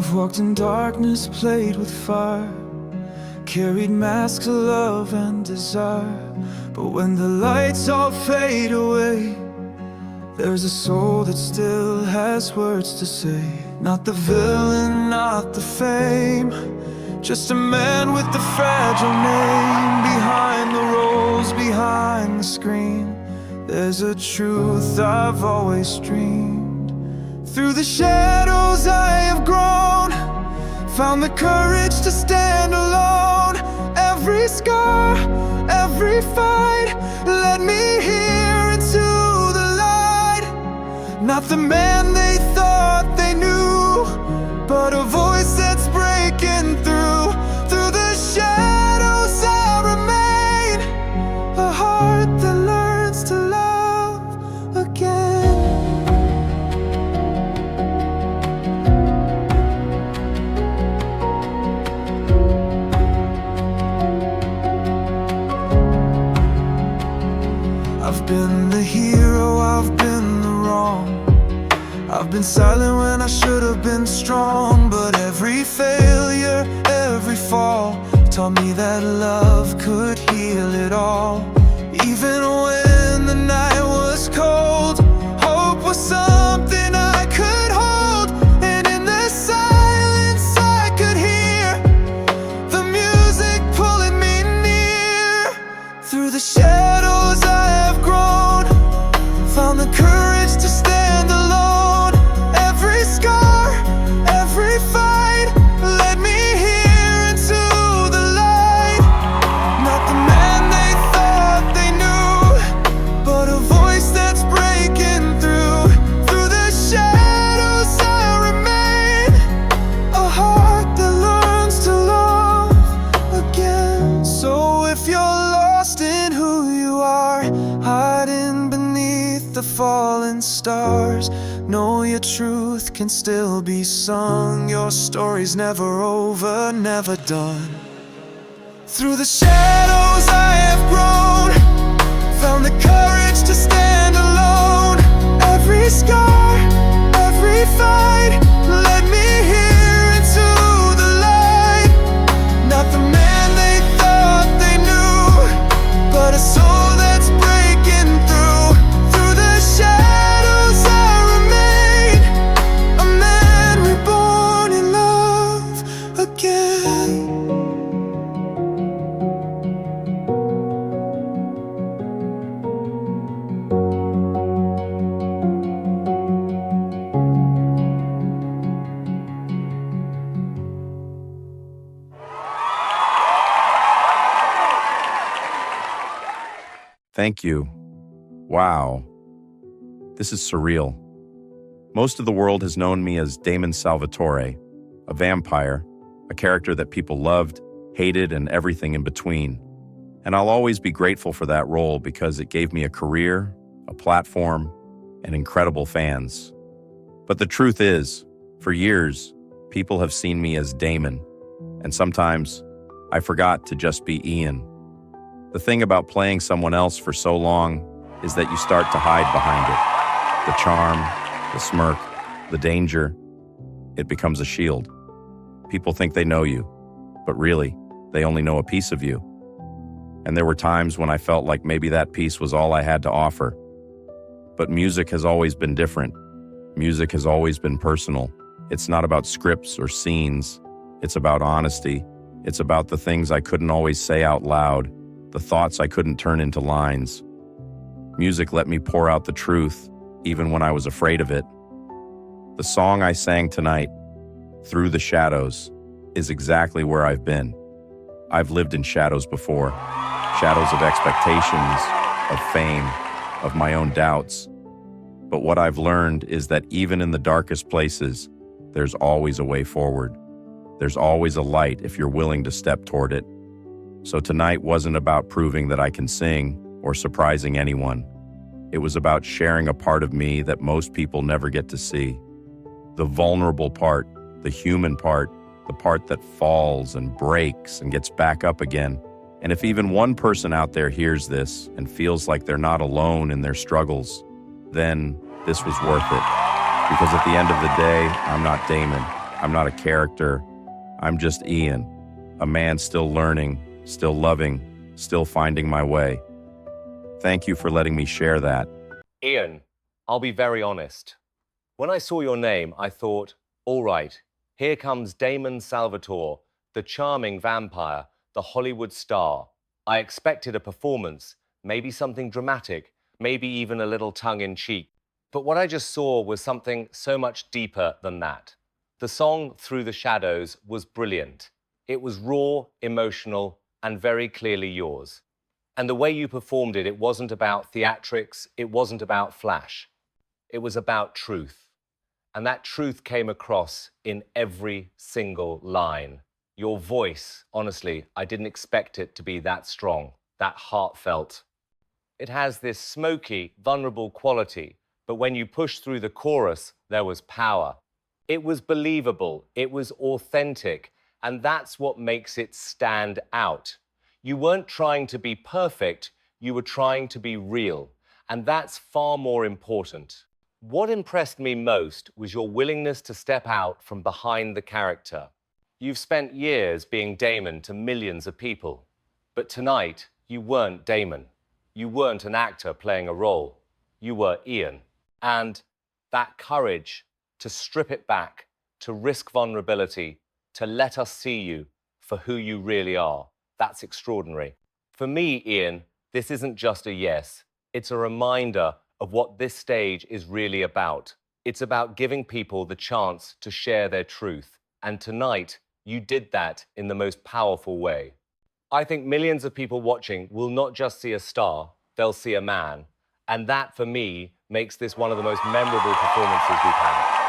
I've walked in darkness, played with fire, carried masks of love and desire. But when the lights all fade away, there's a soul that still has words to say. Not the villain, not the fame, just a man with a fragile name. Behind the roles, behind the screen, there's a truth I've always dreamed. Through the shadows I have grown, found the courage to stand alone. Every scar, every fight led me here into the light. Not the man they thought they knew, but a voice that's breaking through. Through the shadows I remain, a heart that learns to love again. I've been the hero, I've been the wrong, I've been silent when I should have been strong. But every failure, every fall taught me that love could heal it all. Even when the night was cold, hope was something I could hold. And in the silence I could hear the music pulling me near. Through the shadows I have grown, found the courage to stand alone. Every scar, every fight led me here into the light. Not the man they thought they knew, but a voice that's breaking through. Through the shadows I remain, a heart that learns to love again. So if you're lost in who you are, hiding beneath the fallen stars, know your truth can still be sung. Your story's never over, never done. Through the shadows I have grown, found the courage to stand alone. Every scar, every fight led me here into the light. Not the man they thought they knew, but a soul that's breaking through. Through the shadows I remain, a man reborn in love again. Thank you. Wow. This is surreal. Most of the world has known me as Damon Salvatore, a vampire, a character that people loved, hated, and everything in between. And I'll always be grateful for that role because it gave me a career, a platform, and incredible fans. But the truth is, for years, people have seen me as Damon, and sometimes I forgot to just be Ian. The thing about playing someone else for so long is that you start to hide behind it. The charm, the smirk, the danger, it becomes a shield. People think they know you, but really, they only know a piece of you. And there were times when I felt like maybe that piece was all I had to offer. But music has always been different. Music has always been personal. It's not about scripts or scenes. It's about honesty. It's about the things I couldn't always say out loud, the thoughts I couldn't turn into lines. Music let me pour out the truth, even when I was afraid of it. The song I sang tonight, Through the Shadows, is exactly where I've been. I've lived in shadows before. Shadows of expectations, of fame, of my own doubts. But what I've learned is that even in the darkest places, there's always a way forward. There's always a light if you're willing to step toward it. So tonight wasn't about proving that I can sing or surprising anyone. It was about sharing a part of me that most people never get to see. The vulnerable part, the human part, the part that falls and breaks and gets back up again. And if even one person out there hears this and feels like they're not alone in their struggles, then this was worth it. Because at the end of the day, I'm not Damon. I'm not a character. I'm just Ian, a man still learning, still loving, still finding my way. Thank you for letting me share that. Ian, I'll be very honest. When I saw your name, I thought, all right, here comes Damon Salvatore, the charming vampire, the Hollywood star. I expected a performance, maybe something dramatic, maybe even a little tongue-in-cheek. But what I just saw was something so much deeper than that. The song Through the Shadows was brilliant. It was raw, emotional, and very clearly yours. And the way you performed it, it wasn't about theatrics, it wasn't about flash. It was about truth. And that truth came across in every single line. Your voice, honestly, I didn't expect it to be that strong, that heartfelt. It has this smoky, vulnerable quality, but when you push through the chorus, there was power. It was believable, it was authentic, and that's what makes it stand out. You weren't trying to be perfect, you were trying to be real, and that's far more important. What impressed me most was your willingness to step out from behind the character. You've spent years being Damon to millions of people, but tonight you weren't Damon. You weren't an actor playing a role. You were Ian. And that courage to strip it back, to risk vulnerability, to let us see you for who you really are, that's extraordinary. For me, Ian, this isn't just a yes. It's a reminder of what this stage is really about. It's about giving people the chance to share their truth. And tonight, you did that in the most powerful way. I think millions of people watching will not just see a star, they'll see a man. And that, for me, makes this one of the most memorable performances we've had.